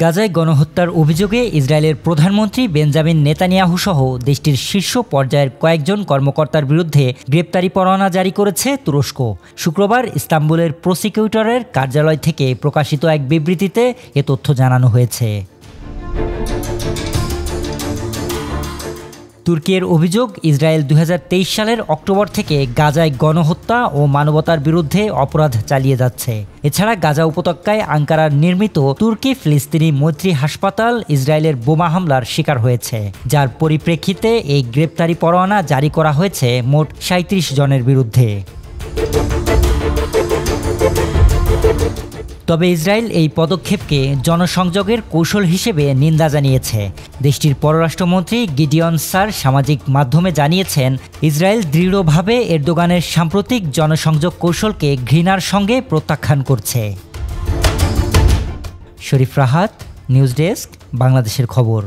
গাজায় গণহত্যার অভিযোগে ইসরায়েলের প্রধানমন্ত্রী বেঞ্জামিন নেতানিয়াহু সহ দেশটির শীর্ষ পর্যায়ের কয়েকজন কর্মকর্তার বিরুদ্ধে গ্রেপ্তারি পরোয়ানা জারি করেছে তুরস্ক। শুক্রবার ইস্তাম্বুলের প্রসিকিউটরের কার্যালয় থেকে প্রকাশিত এক বিবৃতিতে এ তথ্য জানানো হয়েছে। তুর্কির অভিযোগ, ইসরায়েল ২০২৩ সালের অক্টোবর থেকে গাজায় গণহত্যা ও মানবতার বিরুদ্ধে অপরাধ চালিয়ে যাচ্ছে। এছাড়া গাজা উপত্যকায় আঙ্কারার নির্মিত তুর্কি ফিলিস্তিনি মৈত্রী হাসপাতাল ইসরায়েলের বোমা হামলার শিকার হয়েছে, যার পরিপ্রেক্ষিতে এই গ্রেপ্তারি পরোয়ানা জারি করা হয়েছে মোট ৩৭ জনের বিরুদ্ধে। তবে ইসরায়েল এই পদক্ষেপকে জনসংযোগের কৌশল হিসেবে নিন্দা জানিয়েছে। দেশটির পররাষ্ট্রমন্ত্রী গিডিয়ন সার সামাজিক মাধ্যমে জানিয়েছেন, ইসরায়েল দৃঢ়ভাবে এরদোগানের সাম্প্রতিক জনসংযোগ কৌশলকে ঘৃণার সঙ্গে প্রত্যাখ্যান করছে। শরীফ রাহাত, নিউজ ডেস্ক, বাংলাদেশের খবর।